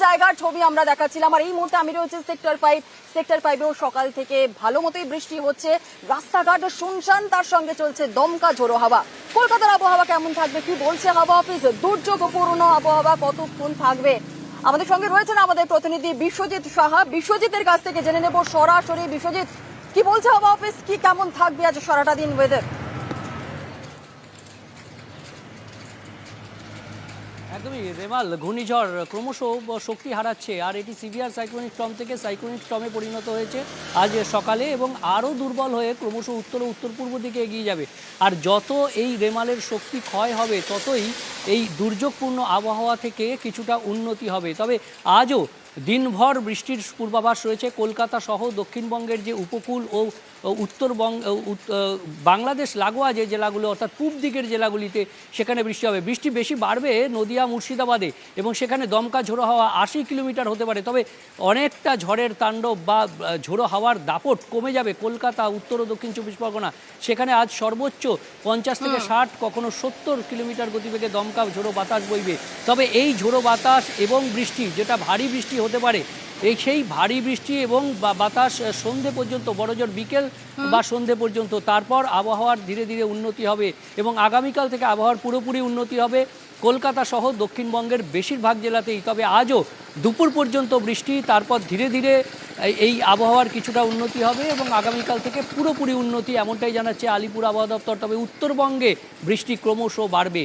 জায়গার ছবি আমরা দেখাচ্ছিলাম। আর এই মুহূর্তে আমি রয়েছে সেক্টর 5-এও সকাল থেকে ভালো মতোই বৃষ্টি হচ্ছে, রাস্তাঘাট শুনশান, তার সঙ্গে চলছে দমকা ঝোড়ো হাওয়া। কলকাতার আবহাওয়া কেমন থাকবে, কি বলছে হাওয়া অফিস? দুর্যোগপূর্ণ আবহাওয়া কতক্ষণ থাকবে? আমাদের সঙ্গে রয়েছেন আমাদের প্রতিনিধি বিশ্বজিৎ সাহা। বিশ্বজিতের কাছ থেকে জেনে নেব সরাসরি। বিশ্বজিৎ, কি বলছে হাওয়া অফিস, কি কেমন থাকবে আজ সারাটা দিন ওয়েদার? একদমই রেমাল, ঘূর্ণিঝড় ক্রমশ শক্তি হারাচ্ছে আর এটি সিভিয়ার সাইক্লোনিক স্টর্ম থেকে সাইক্লোনিক স্টর্মে পরিণত হয়েছে আজ সকালে এবং আরও দুর্বল হয়ে ক্রমশ উত্তর ও উত্তর পূর্ব দিকে এগিয়ে যাবে। আর যত এই রেমালের শক্তি ক্ষয় হবে ততই এই দুর্যোগপূর্ণ আবহাওয়া থেকে কিছুটা উন্নতি হবে। তবে আজও দিনভর বৃষ্টির পূর্বাভাস রয়েছে। কলকাতা সহ দক্ষিণবঙ্গের যে উপকূল ও উত্তরবঙ্গ বাংলাদেশ লাগোয়া যে জেলাগুলো অর্থাৎ পূব দিকের জেলাগুলিতে সেখানে বৃষ্টি হবে। বৃষ্টি বেশি বাড়বে নদিয়া মুর্শিদাবাদে এবং সেখানে দমকা ঝোড়ো হাওয়া 80 কিলোমিটার হতে পারে। তবে অনেকটা ঝড়ের তাণ্ডব বা ঝোড়ো হাওয়ার দাপট কমে যাবে কলকাতা, উত্তর ও দক্ষিণ 24 পরগনা। সেখানে আজ সর্বোচ্চ 50 থেকে 60 কখনো 70 কিলোমিটার গতিবেগে দমকা ঝোড়ো বাতাস বইবে। তবে এই ঝোড়ো বাতাস এবং বৃষ্টি, যেটা ভারী বৃষ্টি হতে পারে, সেই ভারী বৃষ্টি এবং বাতাস সন্ধে পর্যন্ত, বড়জোর বিকেল বা সন্ধে পর্যন্ত, তারপর আবহাওয়ার ধীরে ধীরে উন্নতি হবে এবং আগামীকাল থেকে আবহাওয়ার পুরোপুরি উন্নতি হবে কলকাতা সহ দক্ষিণবঙ্গের বেশিরভাগ জেলাতেই। তবে আজও দুপুর পর্যন্ত বৃষ্টি, তারপর ধীরে ধীরে এই আবহাওয়ার কিছুটা উন্নতি হবে এবং আগামীকাল থেকে পুরোপুরি উন্নতি, এমনটাই জানাচ্ছে আলিপুর আবহাওয়া দপ্তর। তবে উত্তরবঙ্গে বৃষ্টি ক্রমশ বাড়বে।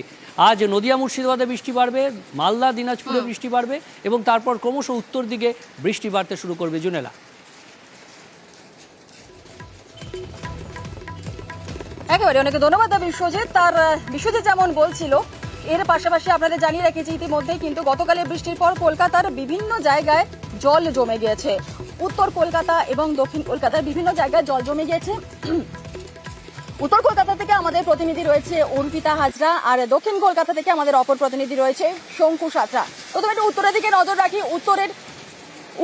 আজ নদিয়া মুর্শিদাবাদে বৃষ্টি বাড়বে, মালদা দিনাজপুরে বৃষ্টি বাড়বে এবং তারপর ক্রমশ উত্তর দিকে বৃষ্টি বাড়তে শুরু করবে। জুনেলা, একেবারে অনেক ধন্যবাদ বিশ্বজিৎ। তার বিশ্বজিৎ যেমন বলছিল, এর পাশাপাশি আপনাদের জানিয়ে রেখেছি ইতিমধ্যেই কিন্তু গতকালের বৃষ্টির পর কলকাতার বিভিন্ন জায়গায় জল জমে গিয়েছে। উত্তর কলকাতা এবং দক্ষিণ কলকাতার বিভিন্ন জায়গায় জল জমে গিয়েছে। উত্তর কলকাতা থেকে আমাদের প্রতিনিধি রয়েছে অর্পিতা হাজরা, আর দক্ষিণ কলকাতা থেকে আমাদের অপর প্রতিনিধি রয়েছে শঙ্কু সাঁতরা। প্রথমে একটু উত্তরের দিকে নজর রাখি।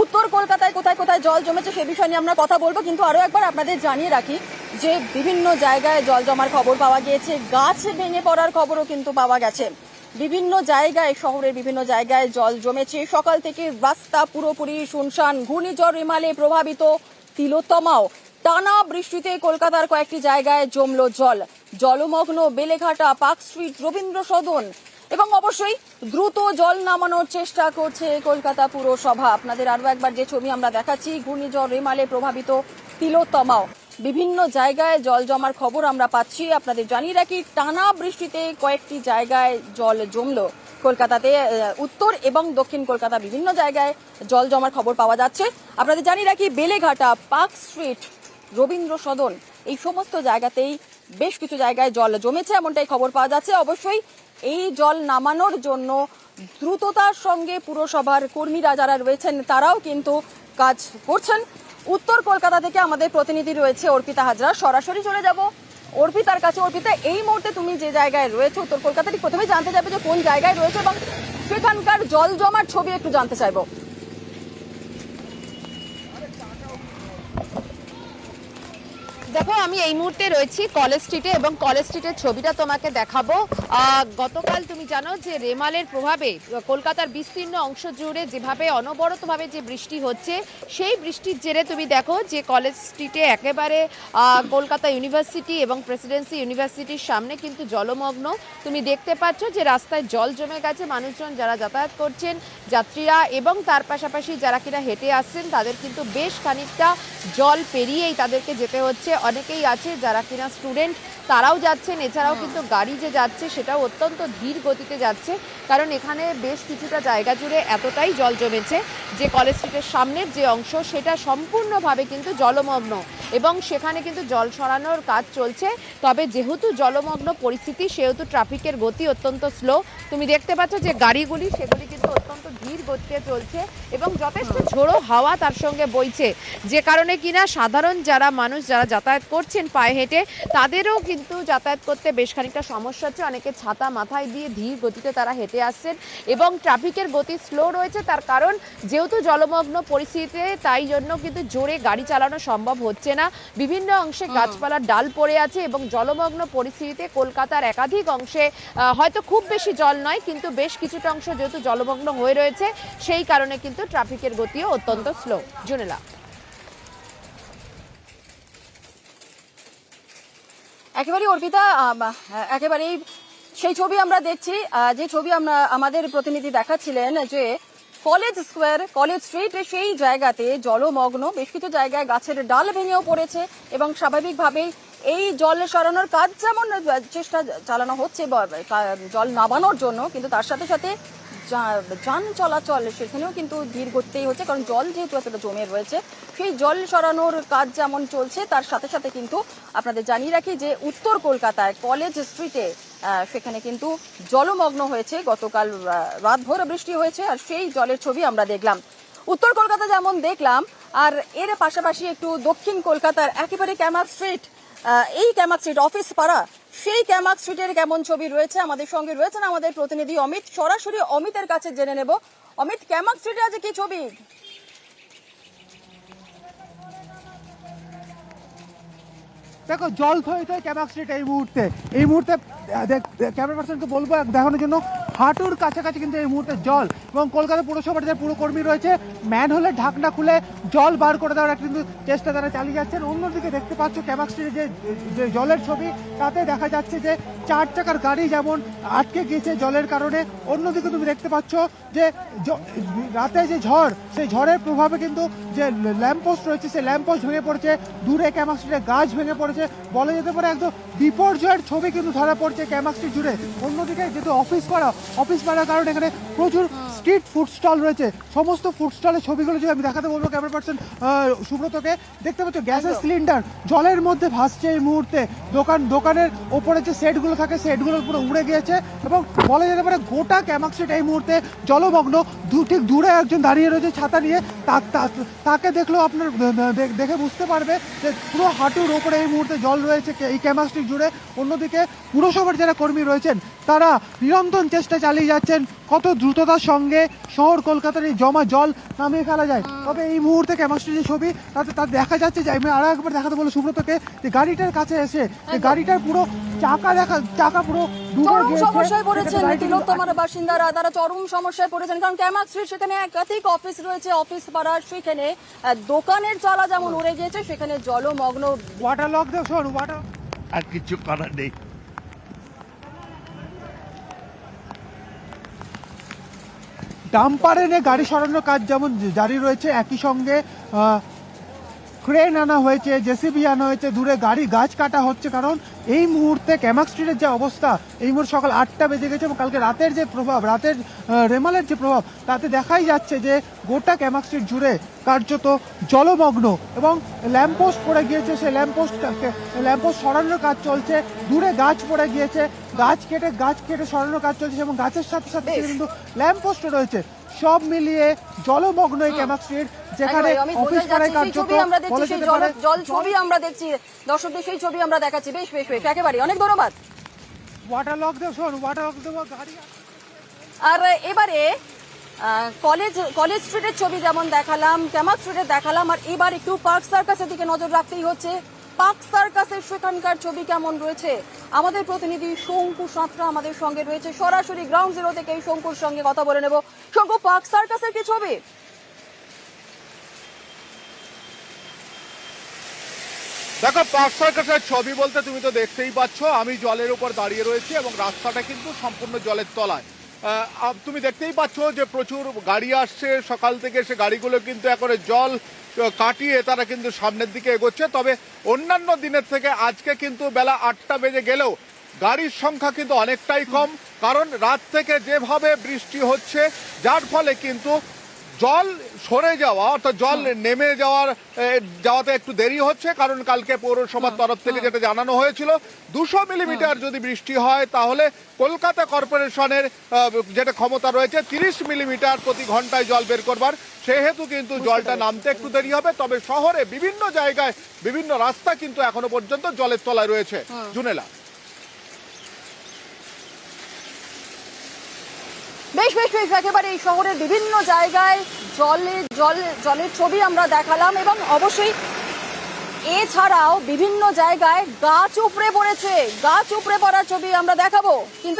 উত্তর কলকাতায় কোথায় কোথায় জল জমেছে সে বিষয় নিয়ে আমরা কথা বলবো, কিন্তু আরো একবার আপনাদের জানিয়ে রাখি যে বিভিন্ন জায়গায় জল জমার খবর পাওয়া গিয়েছে, গাছ ভেঙে পড়ার খবরও কিন্তু পাওয়া গেছে। বিভিন্ন জায়গায়, শহরের বিভিন্ন জায়গায় জল জমেছে। সকাল থেকে রাস্তা পুরোপুরি শুনশান। ঘূর্ণিঝড় রেমালে প্রভাবিত তিলোত্তমাও। টানা বৃষ্টিতে কলকাতার কয়েকটি জায়গায় জমলো জল। জলমগ্ন বেলেঘাটা, পার্ক স্ট্রিট, রবীন্দ্র সদন এবং অবশ্যই দ্রুত জল নামানোর চেষ্টা করছে কলকাতা পুরসভা। আপনাদের আরো একবার যে ছবি আমরা দেখাচ্ছি, ঘূর্ণিঝড় রেমালে প্রভাবিত তিলোত্তমাও। বিভিন্ন জায়গায় জল জমার খবর আমরা পাচ্ছি। আপনাদের জানিয়ে রাখি, টানা বৃষ্টিতে কয়েকটি জায়গায় জল জমলো কলকাতাতে। উত্তর এবং দক্ষিণ কলকাতা বিভিন্ন জায়গায় জল জমার খবর পাওয়া যাচ্ছে। আপনাদের জানিয়ে রাখি, বেলেঘাটা, পার্ক স্ট্রিট, রবীন্দ্র সদন, এই সমস্ত জায়গাতেই বেশ কিছু জায়গায় জল জমেছে, এমনটাই খবর পাওয়া যাচ্ছে। অবশ্যই এই জল নামানোর জন্য দ্রুততার সঙ্গে পুরসভার কর্মীরা যারা রয়েছেন তারাও কিন্তু কাজ করছেন। উত্তর কলকাতা থেকে আমাদের প্রতিনিধি রয়েছে অর্পিতা হাজরা। সরাসরি চলে যাব অর্পিতার কাছে। অর্পিতা, এই মুহূর্তে তুমি যে জায়গায় রয়েছে উত্তর কলকাতা, ঠিক প্রথমে জানতে চাইবে যে কোন জায়গায় রয়েছে এবং সেখানকার জল জমার ছবি একটু জানতে চাইবো। দেখো, আমি এই মুহূর্তে রয়েছি কলেজ স্ট্রিটে এবং কলেজ স্ট্রিটের ছবিটা তোমাকে দেখাবো। গতকাল তুমি জানো যে রেমালের প্রভাবে কলকাতার বিস্তীর্ণ অংশ জুড়ে যেভাবে অনবরতভাবে যে বৃষ্টি হচ্ছে, সেই বৃষ্টির জেরে তুমি দেখো যে কলেজ স্ট্রিটে একেবারে কলকাতা ইউনিভার্সিটি এবং প্রেসিডেন্সি ইউনিভার্সিটির সামনে কিন্তু জলমগ্ন। তুমি দেখতে পাচ্ছ যে রাস্তায় জল জমে গেছে। মানুষজন যারা যাতায়াত করছেন, যাত্রীরা এবং তার পাশাপাশি যারা কিনা হেঁটে আসছেন, তাদের কিন্তু বেশ খানিকটা জল পেরিয়েই তাদেরকে যেতে হচ্ছে। অনেকেই আছে যারা কিনা স্টুডেন্ট, তারাও যাচ্ছেন। এছাড়াও কিন্তু গাড়ি যে যাচ্ছে সেটাও অত্যন্ত ধীর গতিতে যাচ্ছে, কারণ এখানে বেশ কিছুটা জায়গা জুড়ে এতটাই জল জমেছে যে কলেজ স্ট্রিটের সামনের যে অংশ সেটা সম্পূর্ণভাবে কিন্তু জলমগ্ন এবং সেখানে কিন্তু জল সরানোর কাজ চলছে। তবে যেহেতু জলমগ্ন পরিস্থিতি, সেহেতু ট্রাফিকের গতি অত্যন্ত স্লো। তুমি দেখতে পাচ্ছ যে গাড়িগুলি সেগুলি কিন্তু অত্যন্ত ধীর গতিতে চলছে এবং যথেষ্ট ঝোড়ো হাওয়া তার সঙ্গে বইছে, যে কারণে কিনা সাধারণ মানুষ যারা যাতায়াত করছেন পায়ে হেঁটে, তাদেরও কিন্তু যাতায়াত করতে বেশ খানিকটা সমস্যা হচ্ছে। অনেকে ছাতা মাথায় দিয়ে ধীর গতিতে তারা হেঁটে আসছেন এবং ট্রাফিকের গতি স্লো রয়েছে। তার কারণ যেহেতু জলমগ্ন পরিস্থিতিতে, তাই জন্য কিন্তু জোরে গাড়ি চালানো সম্ভব হচ্ছে না। বিভিন্ন অংশে গাছপালার ডাল পড়ে আছে এবং জলমগ্ন পরিস্থিতিতে কলকাতার একাধিক অংশে হয়তো খুব বেশি জল নয়, কিন্তু বেশ কিছুটা অংশ যেহেতু জলমগ্ন হয়ে রয়েছে, সেই কারণে কিন্তু ট্রাফিকের গতিও অত্যন্ত স্লো। জুনেলা, একেবারেই অর্পিতা, একেবারেই সেই ছবি আমরা দেখছি, যে ছবি আমরা আমাদের প্রতিনিধি দেখাচ্ছিলেন যে কলেজ স্কোয়ার, কলেজ স্ট্রিট, সেই জায়গাতে জলমগ্ন, বেশ কিছু জায়গায় গাছের ডাল ভেঙেও পড়েছে এবং স্বাভাবিকভাবেই এই জল সরানোর কাজ যেমন চেষ্টা চালানো হচ্ছে জল নামানোর জন্য, কিন্তু তার সাথে সাথে যান চলাচল সেখানেও কিন্তু ধীর গতিতেই হচ্ছে, কারণ জল যেহেতু এতটা জমে রয়েছে, সেই জল সরানোর কাজ যেমন চলছে তার সাথে সাথে কিন্তু আপনাদের জানিয়ে রাখি যে উত্তর কলকাতায় কলেজ স্ট্রিটে সেখানে কিন্তু জলমগ্ন হয়েছে। গতকাল রাতভর বৃষ্টি হয়েছে আর সেই জলের ছবি আমরা দেখলাম উত্তর কলকাতা যেমন দেখলাম, আর এর পাশাপাশি একটু দক্ষিণ কলকাতার একেবারে ক্যামাক স্ট্রিট, এই ক্যামাক স্ট্রিট অফিস পাড়া, সেই ক্যামাক স্ট্রিটের কেমন ছবি রয়েছে আমাদের সঙ্গে রয়েছেন আমাদের প্রতিনিধি অমিত। সরাসরি অমিতের কাছে জেনে নেব। অমিত, ক্যামাক স্ট্রিটে আজ কি ছবি? দেখো, জল থই থই ক্যামাক স্ট্রিট এই মুহূর্তে ক্যামেরা পার্সনকে বলবো দেখানোর জন্য, হাঁটুর কাছাকাছি কিন্তু এই মুহূর্তে জল, এবং কলকাতা পুরসভার যে পুরকর্মী রয়েছে ম্যানহোলের ঢাকনা খুলে জল বার করে দেওয়ার একটা কিন্তু চেষ্টা তারা চালিয়ে যাচ্ছেন। অন্যদিকে দেখতে পাচ্ছ ক্যামাক স্ট্রিটে যে জলের ছবি, তাতে দেখা যাচ্ছে যে 4 চাকার গাড়ি যেমন আটকে গিয়েছে জলের কারণে, অন্যদিকে তুমি দেখতে পাচ্ছ যে রাতে যে ঝড়, সেই ঝড়ের প্রভাবে কিন্তু যে ল্যাম্পপোস্ট রয়েছে সেই ল্যাম্পপোস্ট ভেঙে পড়েছে, দূরে ক্যামাক স্ট্রিটে গাছ ভেঙে পড়েছে, বলা যেতে পারে একদম বিপর্যয়ের ছবি কিন্তু ধরা পড়ছে ক্যামাক স্ট্রিট জুড়ে। অন্যদিকে যেহেতু অফিস পাড়ার কারণে এখানে প্রচুর স্ট্রিট ফুড স্টল রয়েছে, সমস্ত ফুড স্টলের ছবিগুলো যদি আমি দেখাতে বলবো ক্যামেরা পার্সন সুব্রতকে, দেখতে পাচ্ছ গ্যাসের সিলিন্ডার জলের মধ্যে ভাসছে এই মুহূর্তে, দোকানের ওপরে যে সেটগুলো থাকে সেটগুলো পুরো উড়ে গিয়েছে, এবং বলা যেতে পারে গোটা ক্যামাক স্ট্রিট এই মুহূর্তে জলমগ্ন। ঠিক দূরে একজন দাঁড়িয়ে রয়েছে ছাতা নিয়ে, তাকে দেখলেও আপনার দেখে বুঝতে পারবে যে পুরো হাঁটুর ওপরে এই মুহূর্তে জল রয়েছে এই ক্যামাক স্ট্রিট জুড়ে। অন্যদিকে পুরসভার যারা কর্মী রয়েছেন তারা নিরন্তর চেষ্টা চালিয়ে যাচ্ছেন কত দ্রুততার সঙ্গে শহর কলকাতার এই জমা জল নামিয়ে ফেলা যায়। তবে এই মুহূর্তে ক্যামাক স্ট্রিটের ছবি, তাতে দেখা যাচ্ছে যে আমি আরো একবার দেখাতে বলে সুব্রতকে, যে গাড়িটার কাছে এসে গাড়িটার পুরো চাকা পুরো চরম সমস্যায় পড়েছেন তিলোত্তমার বাসিন্দারা, তারা চরম সমস্যায় পড়েছেন, কারণ ক্যামাক স্ট্রিট সেখানে একাধিক অফিস রয়েছে, অফিস পাড়া, সেখানে দোকানের চালা যেমন উড়ে গিয়েছে, সেখানে জলমগ্ন। ওয়াটার লক দেও, শোন ওয়াটার, আর কিছু করার নেই। ডাম্পার এনে গাড়ি সরানোর কাজ যেমন জারি রয়েছে, একই সঙ্গে ক্রেন আনা হয়েছে, জেসিবি আনা হয়েছে, দূরে গাছ কাটা হচ্ছে, কারণ এই মুহূর্তে ক্যামাক স্ট্রিটের যে অবস্থা, এই মুহূর্তে সকাল 8টা বেজে গেছে এবং কালকে রাতের যে প্রভাব, রাতের রেমালের যে প্রভাব, তাতে দেখাই যাচ্ছে যে গোটা ক্যামাক স্ট্রিট জুড়ে কার্যত জলমগ্ন, এবং ল্যাম্পপোস্ট পড়ে গিয়েছে, সেই ল্যাম্পপোস্ট সরানোর কাজ চলছে, দূরে গাছ পড়ে গিয়েছে, গাছ কেটে সরানোর কাজ চলছে, এবং গাছের সাথে সাথে কিন্তু ল্যাম্পপোস্টও রয়েছে। সব মিলিয়ে জলমগ্ন এই ক্যামাক স্ট্রিট, যেখানে অফিস পাড়ায় কার্যত জল ছবি আমরা দেখছি, দর্শকদের সেই ছবি আমরা দেখাচ্ছি। বেশ বেশ বেশ, একেবারে অনেক ধন্যবাদ। ওয়াটার লক দেও, শোন ওয়াটার লক দেবো গাড়ি। আর এবারে কলেজ স্ট্রিটের ছবি যেমন দেখালাম, ক্যামাক স্ট্রিটের দেখালাম, আর এবার একটু পার্ক সার্কাসের দিকে নজর রাখতেই হচ্ছে। পার্ক সার্কাসের সেখানকার ছবি কেমন রয়েছে, আমাদের প্রতিনিধি শঙ্কু সাঁতরা আমাদের সঙ্গে রয়েছে, সরাসরি গ্রাউন্ড জিরো থেকে এই শঙ্কুর সঙ্গে কথা বলে নেব। শঙ্কু, পার্ক সার্কাসের কি ছবি? দেখো, পার্ক সার্কাসের ছবি বলতে তুমি তো দেখতেই পাচ্ছ, আমি জলের উপর দাঁড়িয়ে রয়েছি এবং রাস্তাটা কিন্তু সম্পূর্ণ জলের তলায়। তুমি দেখতেই পাচ্ছ যে প্রচুর গাড়ি আসছে সকাল থেকে, সে গাড়িগুলো কিন্তু এখন জল কাটিয়ে তারা কিন্তু সামনের দিকে এগোচ্ছে। তবে অন্যান্য দিনের থেকে আজকে কিন্তু বেলা 8টা বেজে গেলেও গাড়ির সংখ্যা কিন্তু অনেকটাই কম, কারণ রাত থেকে যেভাবে বৃষ্টি হচ্ছে যার ফলে কিন্তু জল সরে যাওয়া, অর্থাৎ জল নেমে যাওয়াতে একটু দেরি হচ্ছে, কারণ কালকে পৌরসভার তরফ থেকে যেটা জানানো হয়েছিল 200 মিলিমিটার যদি বৃষ্টি হয় তাহলে কলকাতা কর্পোরেশনের যেটা ক্ষমতা রয়েছে 30 মিলিমিটার প্রতি ঘন্টায় জল বের করবার, সেহেতু কিন্তু জলটা নামতে একটু দেরি হবে। তবে শহরে বিভিন্ন জায়গায় বিভিন্ন রাস্তা কিন্তু এখনো পর্যন্ত জলের তলায় রয়েছে। জুনেলা, বেশ বেশ বেশ, একেবারে এই শহরের বিভিন্ন জায়গায় জলের ছবি আমরা দেখালাম, এবং অবশ্যই এছাড়াও বিভিন্ন জায়গায় গাছ উপড়ে পড়েছে, গাছ উপড়ে পড়ার ছবি আমরা দেখাবো। কিন্তু